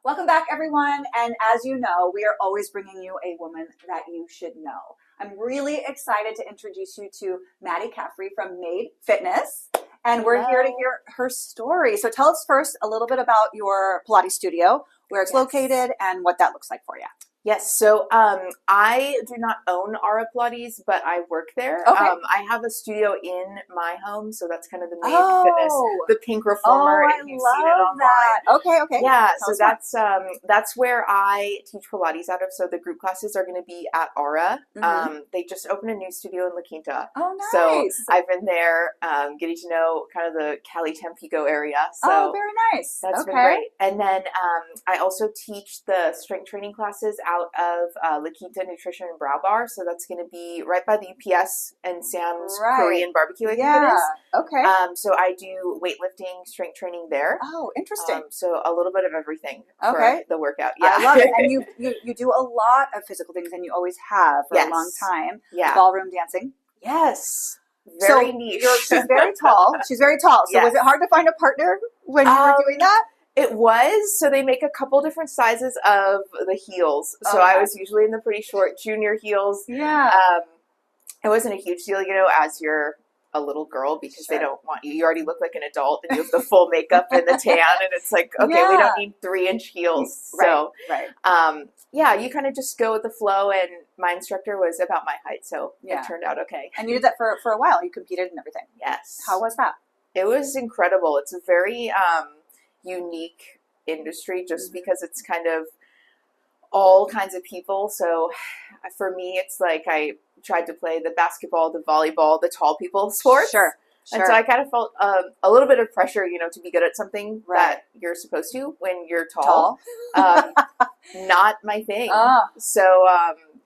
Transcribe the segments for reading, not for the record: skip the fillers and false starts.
Welcome back, everyone. And as you know, we are always bringing you a woman that you should know. I'm really excited to introduce you to Madie Caffery from Made Fitness. And we're here to hear her story. So tell us first a little bit about your Pilates studio, where it's located, and what that looks like for you. Yes, so I do not own Aura Pilates, but I work there. Okay. I have a studio in my home, so that's kind of the Made Fitness, the pink reformer. Oh, I love that. Okay. Yeah, so that's where I teach Pilates out of. So the group classes are going to be at Aura. They just opened a new studio in La Quinta. Oh, nice. So I've been there getting to know kind of the Cali Tampico area. So very nice. That's been great. And then I also teach the strength training classes out of La Quinta Nutrition and Brow Bar. So that's going to be right by the UPS and Sam's Korean barbecue, I think it is. Okay. So I do weightlifting, strength training there. Oh, interesting. So a little bit of everything for the workout. Yeah. I love it. And you do a lot of physical things, and you always have for a long time. Yeah. Ballroom dancing. Yes. Very niche. She's very tall. She's very tall. So was it hard to find a partner when you were doing that? It was. So they make a couple different sizes of the heels. So I was usually in the pretty short junior heels. Yeah. It wasn't a huge deal, as you're a little girl, because they don't want you. You already look like an adult, and you have the full makeup and the tan, and it's like, okay, we don't need 3-inch heels. So, you kind of just go with the flow, and my instructor was about my height, so it turned out okay. And you did that for a while. You competed and everything. Yes. How was that? It was incredible. It's a very unique industry, just because it's kind of all kinds of people. So for me, it's like I tried to play the basketball, the volleyball, the tall people sports. Sure. And so I kind of felt a little bit of pressure, to be good at something that you're supposed to when you're tall. Not my thing. So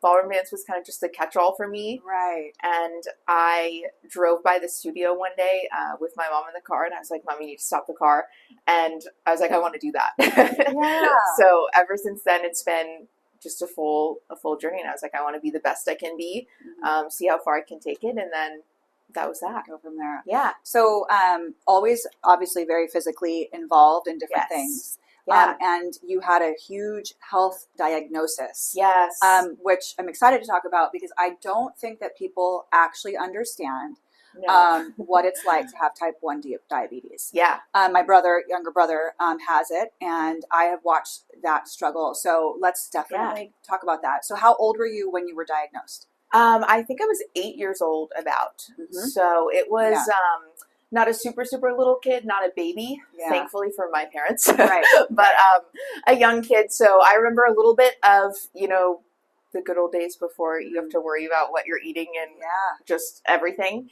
ballroom dance was kind of just a catch-all for me. Right. And I drove by the studio one day with my mom in the car, and I was like, Mom, you need to stop the car. And I was like, I want to do that. Yeah. So ever since then, it's been just a full journey. And I was like, I want to be the best I can be, see how far I can take it. And then that was that. Go from there. Yeah. So always obviously very physically involved in different things. Yeah. And you had a huge health diagnosis. Yes. Which I'm excited to talk about, because I don't think that people actually understand what it's like to have type 1 diabetes. Yeah. My younger brother, has it, and I have watched that struggle. So let's definitely talk about that. So how old were you when you were diagnosed? I think I was 8 years old about. So it was not a super, super little kid, not a baby, thankfully for my parents, but a young kid. So I remember a little bit of, the good old days before you have to worry about what you're eating and just everything.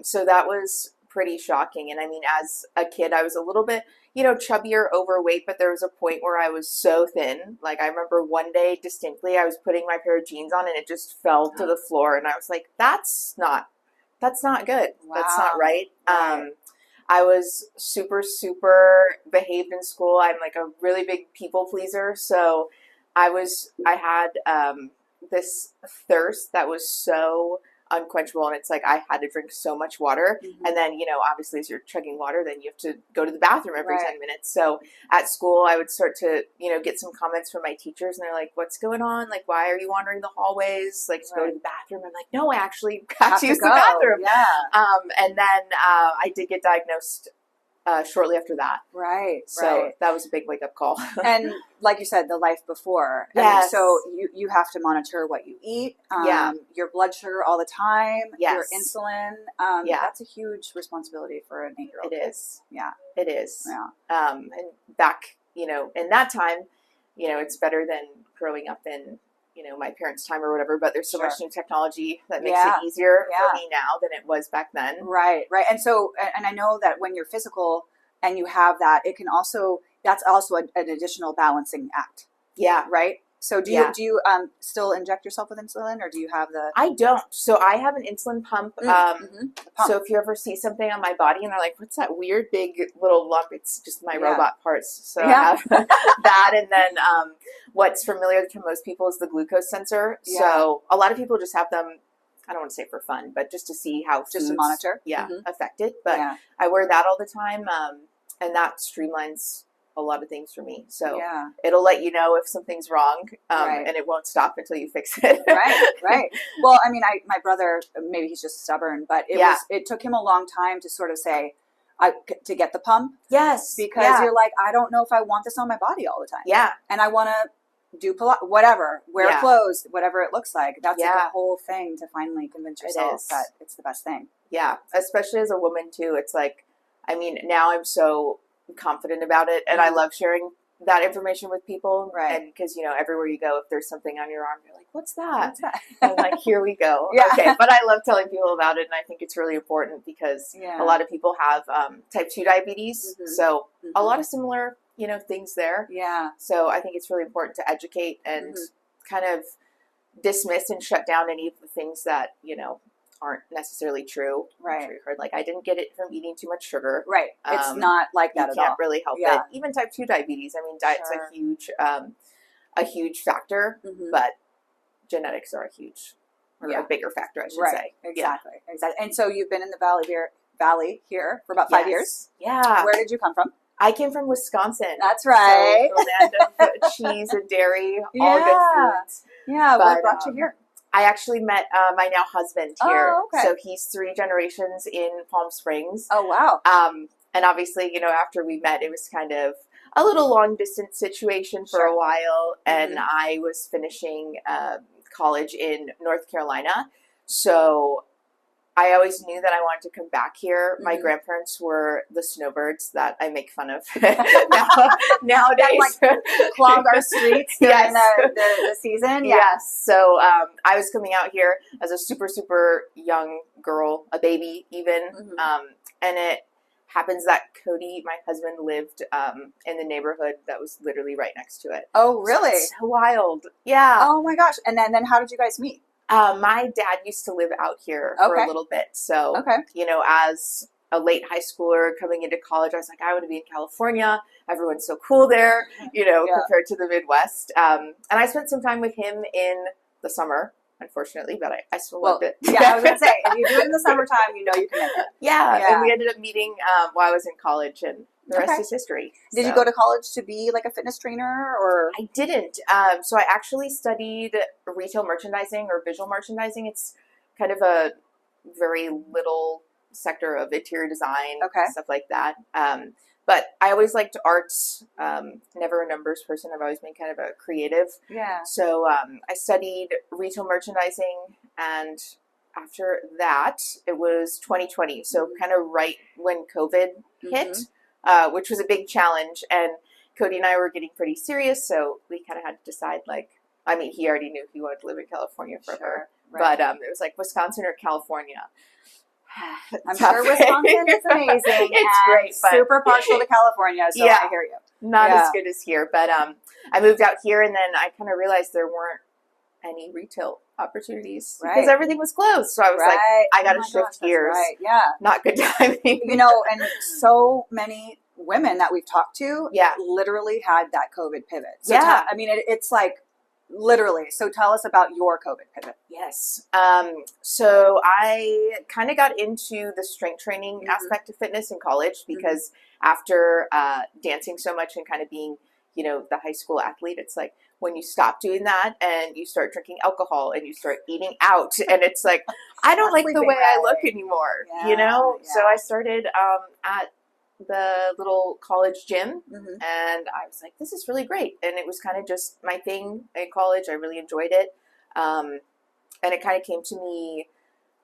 So that was pretty shocking. And I mean, as a kid, I was a little bit, chubbier, overweight, but there was a point where I was so thin. Like I remember one day distinctly, I was putting my pair of jeans on and it just fell to the floor. And I was like, that's not good. Wow. That's not right. I was super, super behaved in school. I'm like a really big people pleaser. So I had this thirst that was so unquenchable, and it's like I had to drink so much water, and then obviously as you're chugging water, then you have to go to the bathroom every 10 minutes. So at school I would start to get some comments from my teachers, and they're like, what's going on, like why are you wandering the hallways, like to go to the bathroom? I'm like, no, I actually have to use the bathroom. And then I did get diagnosed shortly after that. So that was a big wake-up call. And like you said, the life before. Yes. So you have to monitor what you eat, your blood sugar all the time, your insulin. That's a huge responsibility for an 8-year-old. It is. Yeah. It is. Yeah. And back, in that time, it's better than growing up in my parents' time or whatever, but there's so much new technology that makes it easier for me now than it was back then. Right. And so, and I know that when you're physical and you have that, that's also an additional balancing act. Yeah. Right. So do you still inject yourself with insulin, or do you have the? I don't. So I have an insulin pump. So if you ever see something on my body and they're like, what's that weird big little lump? It's just my robot parts. So I have that. And then what's familiar to most people is the glucose sensor. So a lot of people just have them, I don't want to say for fun, but just to see how just to monitor affect it. But I wear that all the time. And that streamlines a lot of things for me. So yeah. it'll let you know if something's wrong, Right. and it won't stop until you fix it. Right. Well, I mean, my brother, maybe he's just stubborn, but it took him a long time to sort of say, to get the pump. Yes. Because you're like, I don't know if I want this on my body all the time. Yeah. And I want to do whatever, wear clothes, whatever it looks like. That's like a whole thing to finally convince yourself that it's the best thing. Yeah. Especially as a woman too. It's like, I mean, now I'm so confident about it, and I love sharing that information with people. Right. And because, you know, everywhere you go, if there's something on your arm, you're like, what's that? What's that? I'm like, here we go. Yeah. Okay. But I love telling people about it, and I think it's really important because a lot of people have type 2 diabetes. So a lot of similar, you know, things there. Yeah. So I think it's really important to educate and kind of dismiss and shut down any of the things that, you know, aren't necessarily true. Right. I'm sure you heard, like, I didn't get it from eating too much sugar. Right. It's not like that at all. You can't really help it. Even type 2 diabetes. I mean, diet's a huge factor, but genetics are a huge, or a bigger factor, I should say. Exactly. Exactly. And so you've been in the Valley here for about 5 years. Yeah. Where did you come from? I came from Wisconsin. That's right. So the land of cheese and dairy, all good foods. Yeah. What brought you here? I actually met my now husband here. Oh, okay. So he's 3 generations in Palm Springs. Oh, wow. And obviously, you know, after we met, it was kind of a little long distance situation for a while. And I was finishing college in North Carolina. So I always knew that I wanted to come back here. My grandparents were the snowbirds that I make fun of nowadays. Like clog our streets during the season. Yeah. Yes. So I was coming out here as a super, super young girl, a baby even. And it happens that Cody, my husband, lived in the neighborhood that was literally right next to it. Oh, really? So it's so wild. Yeah. Oh, my gosh. And then how did you guys meet? My dad used to live out here for a little bit. So, you know, as a late high schooler coming into college, I was like, I want to be in California. Everyone's so cool there, you know, compared to the Midwest. And I spent some time with him in the summer, unfortunately, but I still loved it. Yeah, I was going to say, if you do it in the summertime, you know you can make it. Yeah. And we ended up meeting while I was in college, and the rest is history. Did you go to college to be like a fitness trainer, or? I didn't. So I actually studied retail merchandising or visual merchandising. It's kind of a very little sector of interior design, stuff like that. But I always liked arts, never a numbers person. I've always been kind of a creative. Yeah. So I studied retail merchandising, and after that, it was 2020. So kind of right when COVID hit. Which was a big challenge, and Cody and I were getting pretty serious, so we kind of had to decide, like, I mean, he already knew he wanted to live in California forever, but it was like Wisconsin or California. I'm sure Wisconsin is amazing. It's great, but super partial to California, so I hear you. Not as good as here, but I moved out here, and then I kind of realized there weren't any retail opportunities because everything was closed. So I was like, I got to shift gears. Yeah. Not good timing. You know, and so many women that we've talked to literally had that COVID pivot. So I mean, it's like literally. So tell us about your COVID pivot. Yes. So I kind of got into the strength training aspect of fitness in college because after dancing so much and kind of being, you know, the high school athlete, it's like, when you stop doing that and you start drinking alcohol and you start eaing out, and it's like, I don't like the way I look anymore, you know? So I started at the little college gym, and I was like, this is really great. And it was kind of just my thing in college. I really enjoyed it. And it kind of came to me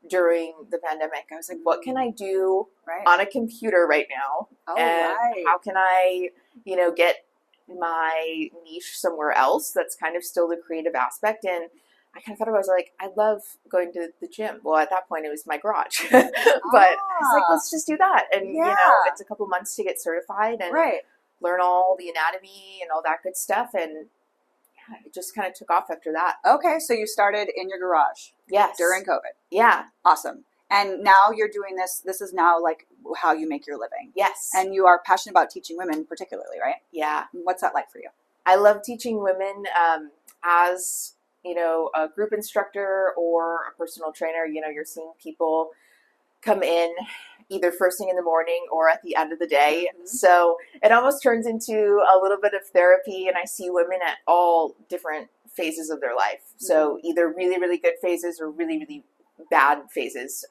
during the pandemic. I was like, what can I do on a computer right now? How can I, you know, get my niche somewhere else that's kind of still the creative aspect? And I kind of thought about it, I was like, I love going to the gym. Well, at that point it was my garage, but I was like, let's just do that. And you know, it's a couple months to get certified and learn all the anatomy and all that good stuff. And it just kind of took off after that. Okay. So you started in your garage. Yes. During COVID. Yeah. Awesome. And now you're doing this. This is now like how you make your living. Yes. And you are passionate about teaching women particularly, right? Yeah. What's that like for you? I love teaching women as, you know, a group instructor or a personal trainer. You know, you're seeing people come in either first thing in the morning or at the end of the day. So it almost turns into a little bit of therapy, and I see women at all different phases of their life. So either really, really good phases or really, really bad phases.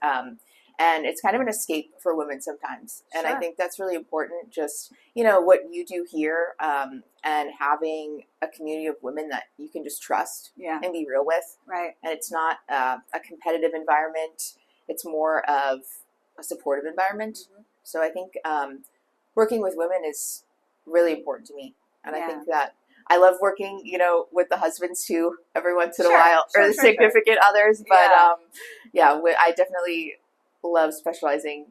And it's kind of an escape for women sometimes. And I think that's really important. Just, what you do here, and having a community of women that you can just trust and be real with. Right. And it's not a competitive environment. It's more of a supportive environment. So I think working with women is really important to me. And I think that I love working, with the husbands too, every once in a while, or the significant others. But I definitely love specializing,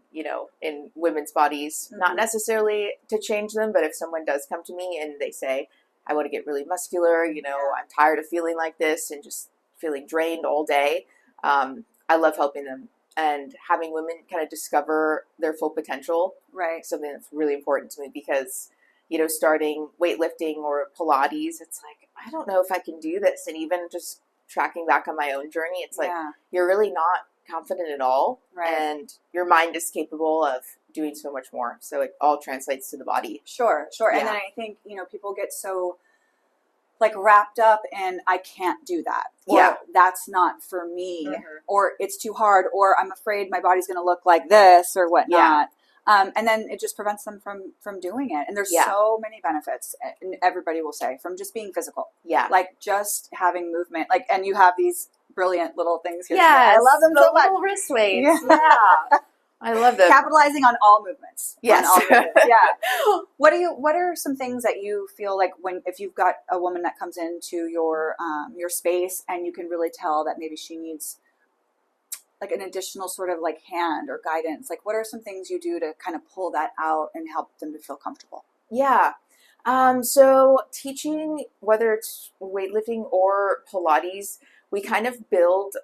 in women's bodies, not necessarily to change them, but if someone does come to me and they say, I want to get really muscular, I'm tired of feeling like this and just feeling drained all day. I love helping them. And having women kind of discover their full potential, something that's really important to me, because, starting weightlifting or Pilates, it's like, I don't know if I can do this. And even just tracking back on my own journey, it's like, you're really not confident at all. And your mind is capable of doing so much more. So it all translates to the body. Sure. Yeah. And then I think, people get so wrapped up in, I can't do that. Or that's not for me, or it's too hard, or I'm afraid my body's going to look like this or whatnot. And then it just prevents them from doing it. And there's so many benefits, and everybody will say, from just being physical. Just having movement, and you have these brilliant little things here. I love them so much. Little wrist weights. I love them. Capitalizing on all movements. Yes. What are some things that you feel like if you've got a woman that comes into your space and you can really tell that maybe she needs an additional sort of hand or guidance? What are some things you do to kind of pull that out and help them to feel comfortable? So teaching, whether it's weightlifting or Pilates, we kind of build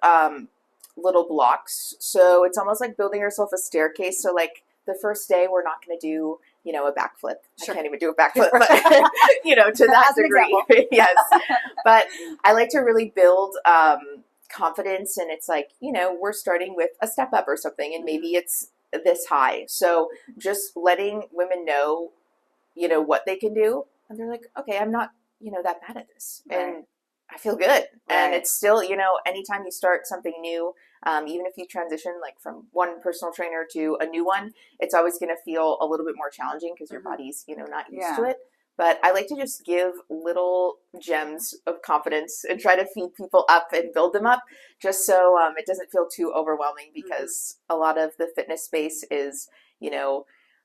little blocks. So it's almost like building yourself a staircase. So the first day, we're not going to do, a backflip. I can't even do a backflip, but, to that degree. Yes. But I like to really build confidence. And it's we're starting with a step up or something, and maybe it's this high. So just letting women know, what they can do. And they're like, okay, I'm not, that bad at this. And I feel good. And it's still, anytime you start something new, even if you transition from one personal trainer to a new one, it's always going to feel a little bit more challenging because your body's, not used to it. But I like to just give little gems of confidence and try to feed people up and build them up, just so it doesn't feel too overwhelming, because a lot of the fitness space is,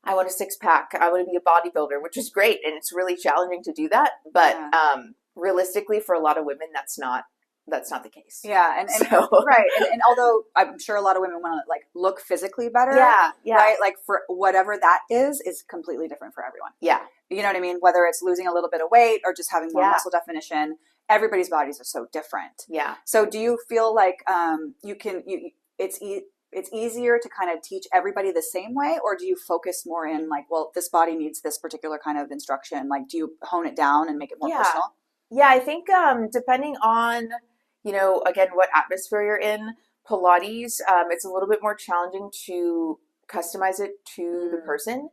I want a six pack, I want to be a bodybuilder, which is great. And it's really challenging to do that. But realistically, for a lot of women, that's not the case. And and although I'm sure a lot of women want to look physically better, right? For whatever that is completely different for everyone. You know what I mean? Whether it's losing a little bit of weight or just having more muscle definition, everybody's bodies are so different. So do you feel like it's easier to kind of teach everybody the same way, or do you focus more in this body needs this particular kind of instruction? Do you hone it down and make it more personal? I think depending on, again, what atmosphere you're in, Pilates, it's a little bit more challenging to customize it to the person.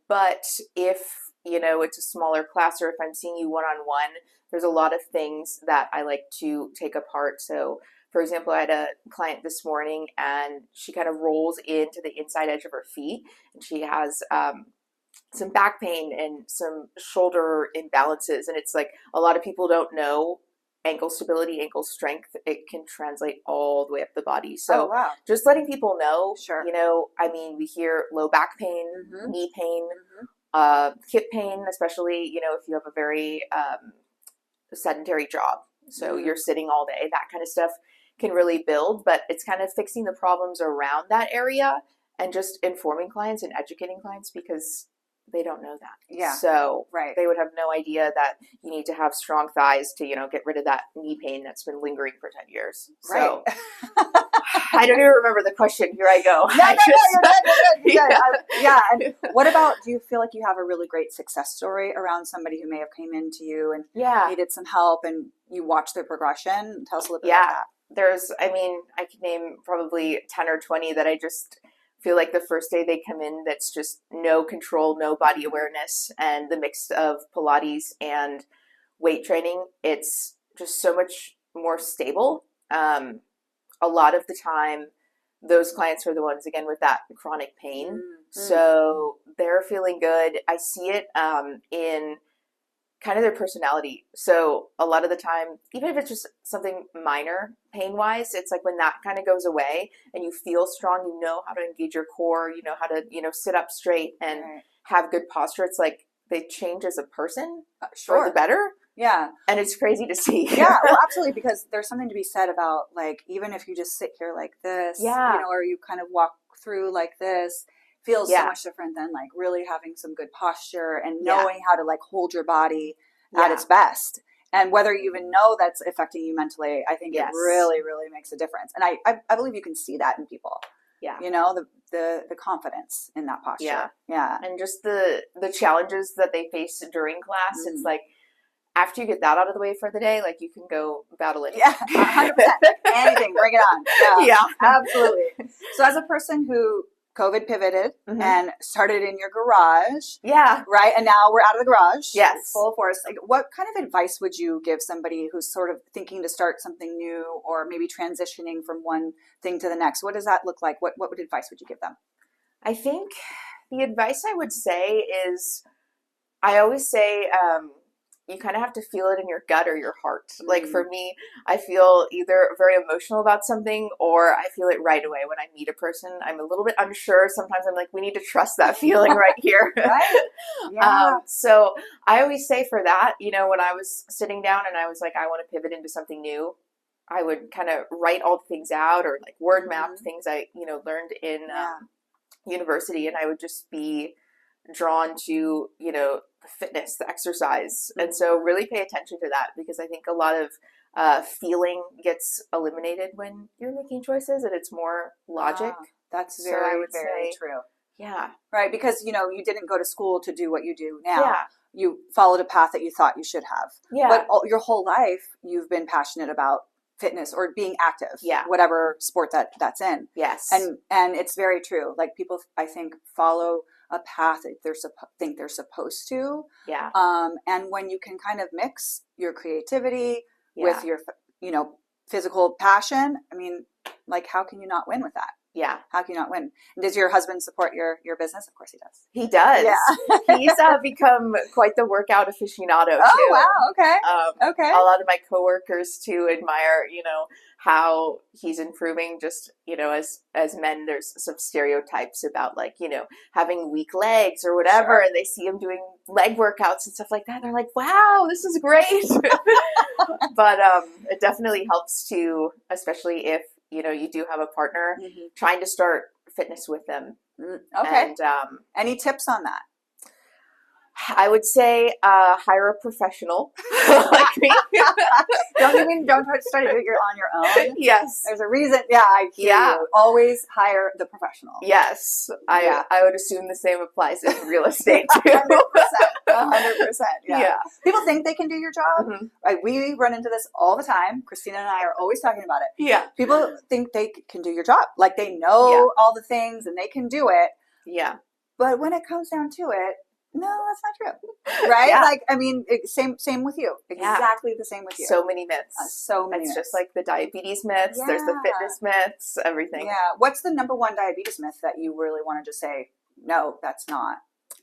But if, it's a smaller class, or if I'm seeing you one-on-one, there's a lot of things that I like to take apart. So, for example, I had a client this morning, and she kind of rolls into the inside edge of her feet, and she has some back pain and some shoulder imbalances. And it's a lot of people don't know ankle stability, ankle strength. It can translate all the way up the body. So just letting people know, we hear low back pain, knee pain, hip pain, especially, if you have a very sedentary job. So you're sitting all day, that kind of stuff can really build, but it's kind of fixing the problems around that area and just informing clients and educating clients, because they don't know that. So they would have no idea that you need to have strong thighs to, get rid of that knee pain that's been lingering for 10 years. So I don't even remember the question. Here I go. You're good. And what about, do you feel like you have a really great success story around somebody who may have came into you and needed some help, and you watched their progression? Tell us a little bit about that. I mean, I could name probably 10 or 20 that I just feel like the first day they come in, that's just no control, no body awareness, and the mix of Pilates and weight training, it's just so much more stable. A lot of the time, those clients are the ones, again, with that chronic pain. Mm-hmm. So they're feeling good. I see it in kind of their personality. So a lot of the time, even if it's just something minor pain-wise, it's like when that kind of goes away and you feel strong, you know how to engage your core, you know how to, sit up straight and have good posture. It's like they change as a person for the better. Yeah. And it's crazy to see. Yeah, well, absolutely, because there's something to be said about, like, even if you just sit here like this, or you kind of walk through like this, feels so much different than, like, really having some good posture and knowing how to, like, hold your body at its best. And whether you even know that's affecting you mentally, I think it really, really makes a difference. And I believe you can see that in people. Yeah. The confidence in that posture. Yeah. Yeah. And just the challenges that they face during class, it's like, after you get that out of the way for the day, like, you can go battle it. Yeah, 100%. Anything, bring it on. Yeah, absolutely. So as a person who COVID pivoted and started in your garage. Yeah. Right? And now we're out of the garage. Yes. Full force. Like, what kind of advice would you give somebody who's sort of thinking to start something new, or maybe transitioning from one thing to the next? What does that look like? What advice would you give them? I think the advice I would say is, I always say, you kind of have to feel it in your gut or your heart. Like, for me, I feel either very emotional about something, or I feel it right away when I meet a person. I'm a little bit unsure. Sometimes I'm like, we need to trust that feeling right here. Right? Yeah. So I always say for that, when I was sitting down and I was like, I want to pivot into something new, I would kind of write all the things out, or like word map things I, learned in university. And I would just be drawn to, the fitness, the exercise. And so really pay attention to that, because I think a lot of feeling gets eliminated when you're making choices, and it's more logic. That's very, very true. Yeah. Right. Because, you didn't go to school to do what you do now. Yeah. You followed a path that you thought you should have. Yeah. But your whole life, you've been passionate about fitness or being active. Yeah. Whatever sport that's in. Yes. And it's very true. Like, people, I think, follow a path that think they're supposed to. Yeah. And when you can kind of mix your creativity with your, physical passion, I mean, like, how can you not win with that? Yeah. How can you not win? And does your husband support your business? Of course he does. He does. Yeah. He's become quite the workout aficionado too. Oh, wow. Okay. Okay. A lot of my coworkers too admire, how he's improving. Just, as men, there's some stereotypes about, like, having weak legs or whatever. Sure. And they see him doing leg workouts and stuff like that. They're like, wow, this is great. But it definitely helps to, especially if, you do have a partner, trying to start fitness with them. Okay. And any tips on that? I would say hire a professional like me. Don't try to start it on your own. Yes. There's a reason. Yeah, I hear you. Always hire the professional. Yes. I would assume the same applies in real estate too. 100%. Yeah. People think they can do your job. Right? We run into this all the time. Christina and I are always talking about it. Yeah. People think they can do your job. Like, they know all the things and they can do it. Yeah. But when it comes down to it, no, that's not true. Right? Yeah. Like, I mean, same with you. Exactly the same with you. So many myths. It's just like the diabetes myths. There's the fitness myths, everything. Yeah. What's the number one diabetes myth that you really want to just say, no, that's not?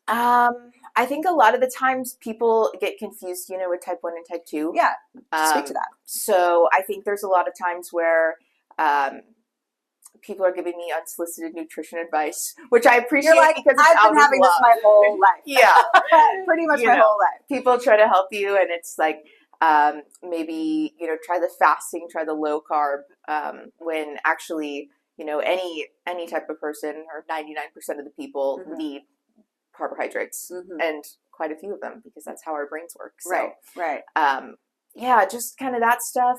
I think a lot of the times people get confused, with type 1 and type 2. Yeah. Speak to that. So I think there's a lot of times where people are giving me unsolicited nutrition advice, which I appreciate. You're like, because I've been having this my whole life. Yeah. Pretty much my whole life. People try to help you, and it's like, maybe, try the fasting, try the low carb, when actually, any type of person, or 99% of the people need carbohydrates, and quite a few of them, because that's how our brains work. So, right. Yeah, just kind of that stuff.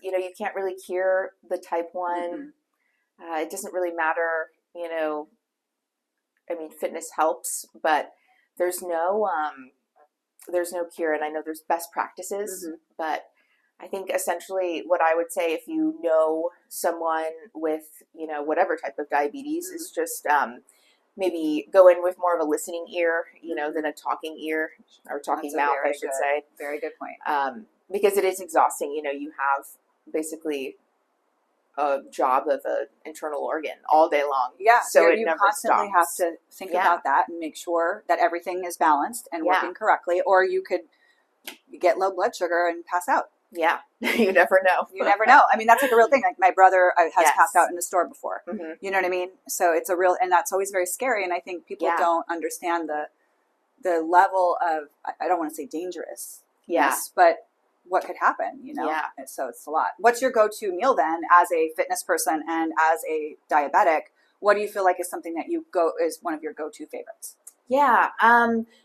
You can't really cure the type 1. It doesn't really matter, I mean, fitness helps, but there's no cure. And I know there's best practices, but I think essentially what I would say, if you know someone with, whatever type of diabetes, is just maybe go in with more of a listening ear, than a talking ear or talking mouth, I should say. Very good point. Because it is exhausting. You have basically a job of an internal organ all day long. Yeah, so you constantly have to think about that and make sure that everything is balanced and working correctly, or you could get low blood sugar and pass out. Yeah, you never know. You never know. I mean, that's like a real thing. Like my brother has passed out in the store before. Mm-hmm. You know what I mean? So it's a real, and that's always very scary. And I think people don't understand the level of, I don't want to say dangerous, but what could happen, Yeah. And so it's a lot. What's your go-to meal then as a fitness person and as a diabetic? What do you feel like is something that is one of your go-to favorites? Yeah,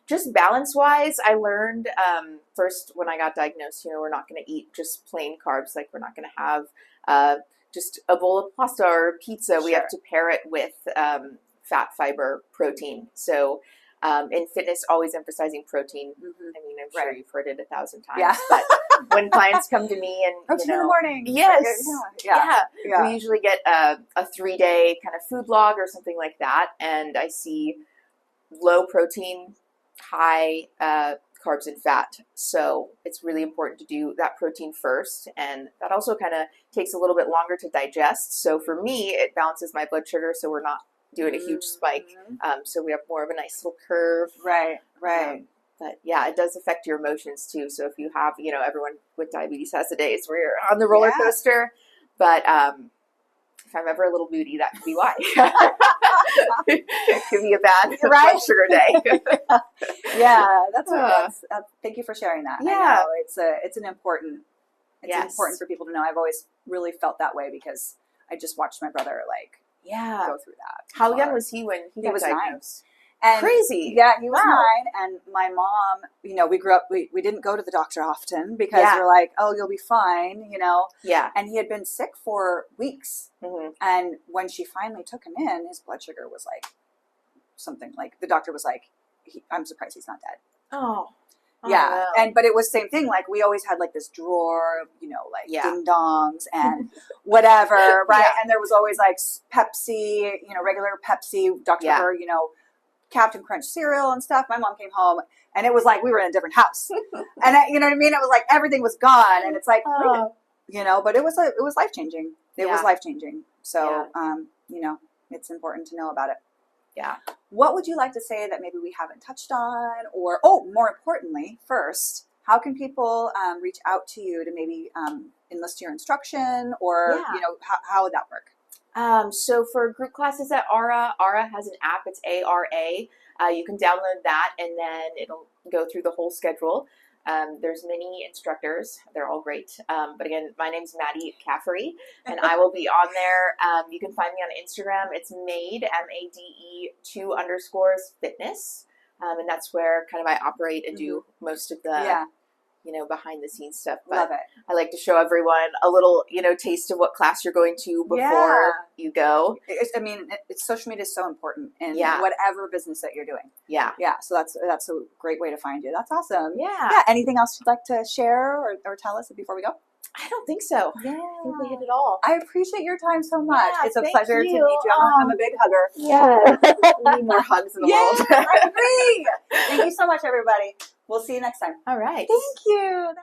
just balance-wise, I learned first when I got diagnosed, we're not going to eat just plain carbs. Like, we're not going to have just a bowl of pasta or pizza. We have to pair it with fat, fiber, protein. So in fitness, always emphasizing protein. Mm-hmm. I mean, I'm sure you've heard it 1,000 times. Yeah. But when clients come to me and, protein in the morning. Yes. Yeah. We usually get a 3-day kind of food log or something like that. And I see low protein, high carbs and fat. So it's really important to do that protein first. And that also kind of takes a little bit longer to digest. So for me, it balances my blood sugar, so we're not doing a huge spike. So we have more of a nice little curve. Right. But yeah, it does affect your emotions too. So if you have, everyone with diabetes has the days where you're on the roller coaster. But if I'm ever a little moody, that could be why. It could be a bad blood sugar day. That's thank you for sharing that. Yeah, I know it's important for people to know. I've always really felt that way because I just watched my brother go through that. How young was he when he was diagnosed? 9. And crazy. Yeah, he was 9, and my mom, we grew up, we didn't go to the doctor often because we're like, oh, you'll be fine, Yeah. And he had been sick for weeks. Mm-hmm. And when she finally took him in, his blood sugar was something the doctor was like, I'm surprised he's not dead. Oh. Yeah. No. But it was the same thing. We always had this drawer of, ding dongs and whatever, right? Yeah. And there was always Pepsi, regular Pepsi, Dr. Pepper, Captain Crunch cereal and stuff. My mom came home and it was we were in a different house. And you know what I mean? It was everything was gone. And it's but it was life-changing. It was life-changing. So, it's important to know about it. Yeah. What would you like to say that maybe we haven't touched on? Or, more importantly, first, how can people reach out to you to maybe enlist your instruction? Or, how would that work? So for group classes at ARA has an app. It's ARA. You can download that, and then it'll go through the whole schedule. There's many instructors. They're all great. But again, my name's Madie Caffery, and I will be on there. You can find me on Instagram. It's Made, MADE 2_fitness. And that's where kind of I operate and do most of the, behind the scenes stuff. But love it. I like to show everyone a little, taste of what class you're going to before you go. Social media is so important in whatever business that you're doing. Yeah. Yeah. So that's a great way to find you. That's awesome. Yeah. Yeah. Anything else you'd like to share or tell us before we go? I don't think so. Yeah. I think we hit it all. I appreciate your time so much. Yeah, it's a pleasure to meet you. I'm a big hugger. Yeah. We need more hugs in the world. I agree. Thank you so much, everybody. We'll see you next time. All right. Thank you.